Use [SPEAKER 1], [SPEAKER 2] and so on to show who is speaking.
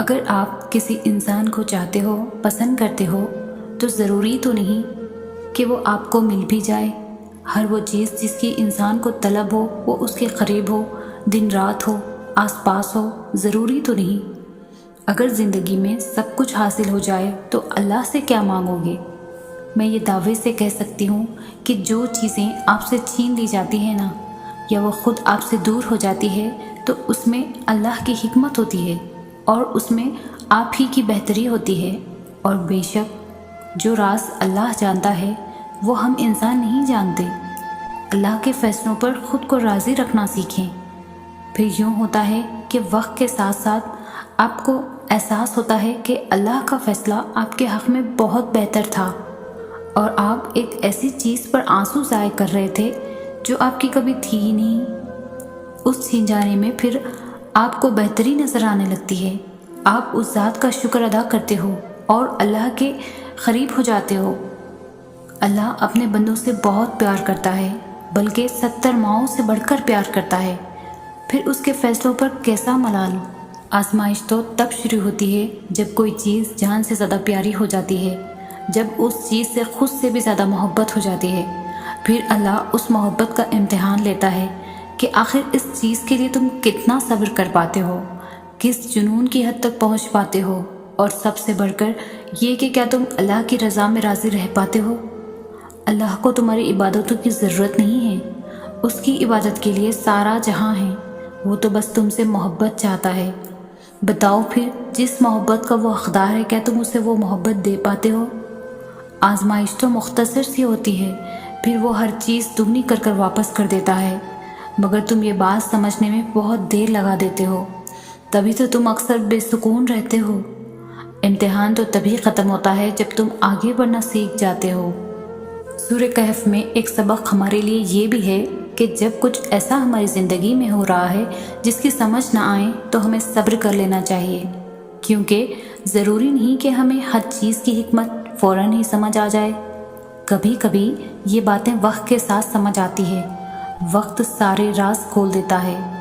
[SPEAKER 1] اگر آپ کسی انسان کو چاہتے ہو، پسند کرتے ہو، تو ضروری تو نہیں کہ وہ آپ کو مل بھی جائے۔ ہر وہ چیز جس کی انسان کو طلب ہو وہ اس کے قریب ہو، دن رات ہو، آس پاس ہو، ضروری تو نہیں۔ اگر زندگی میں سب کچھ حاصل ہو جائے تو اللہ سے کیا مانگو گے؟ میں یہ دعوے سے کہہ سکتی ہوں کہ جو چیزیں آپ سے چھین لی جاتی ہیں نا، یا وہ خود آپ سے دور ہو جاتی ہے، تو اس میں اللہ کی حکمت ہوتی ہے اور اس میں آپ ہی کی بہتری ہوتی ہے۔ اور بے شک جو راز اللہ جانتا ہے وہ ہم انسان نہیں جانتے۔ اللہ کے فیصلوں پر خود کو راضی رکھنا سیکھیں۔ پھر یوں ہوتا ہے کہ وقت کے ساتھ ساتھ آپ کو احساس ہوتا ہے کہ اللہ کا فیصلہ آپ کے حق میں بہت بہتر تھا، اور آپ ایک ایسی چیز پر آنسو ضائع کر رہے تھے جو آپ کی کبھی تھی ہی نہیں۔ اس چھین جانے میں پھر آپ کو بہتری نظر آنے لگتی ہے۔ آپ اس ذات کا شکر ادا کرتے ہو اور اللہ کے قریب ہو جاتے ہو۔ اللہ اپنے بندوں سے بہت پیار کرتا ہے، بلکہ 70 ماؤں سے بڑھ کر پیار کرتا ہے۔ پھر اس کے فیصلوں پر کیسا ملال۔ آزمائش تو تب شروع ہوتی ہے جب کوئی چیز جان سے زیادہ پیاری ہو جاتی ہے، جب اس چیز سے خود سے بھی زیادہ محبت ہو جاتی ہے۔ پھر اللہ اس محبت کا امتحان لیتا ہے کہ آخر اس چیز کے لیے تم کتنا صبر کر پاتے ہو، کس جنون کی حد تک پہنچ پاتے ہو، اور سب سے بڑھ کر یہ کہ کیا تم اللہ کی رضا میں راضی رہ پاتے ہو۔ اللہ کو تمہاری عبادتوں کی ضرورت نہیں ہے، اس کی عبادت کے لیے سارا جہاں ہے۔ وہ تو بس تم سے محبت چاہتا ہے۔ بتاؤ پھر جس محبت کا وہ حقدار ہے، کیا تم اسے وہ محبت دے پاتے ہو؟ آزمائش تو مختصر سی ہوتی ہے، پھر وہ ہر چیز دگنی کر کر واپس کر دیتا ہے، مگر تم یہ بات سمجھنے میں بہت دیر لگا دیتے ہو۔ تبھی تو تم اکثر بے سکون رہتے ہو۔ امتحان تو تبھی ختم ہوتا ہے جب تم آگے بڑھنا سیکھ جاتے ہو۔ سورہ کہف میں ایک سبق ہمارے لیے یہ بھی ہے کہ جب کچھ ایسا ہماری زندگی میں ہو رہا ہے جس کی سمجھ نہ آئے تو ہمیں صبر کر لینا چاہیے، کیونکہ ضروری نہیں کہ ہمیں ہر چیز کی حکمت فوراً ہی سمجھ آ جائے۔ کبھی کبھی یہ باتیں وقت کے ساتھ سمجھ آتی ہے۔ وقت سارے راز کھول دیتا ہے۔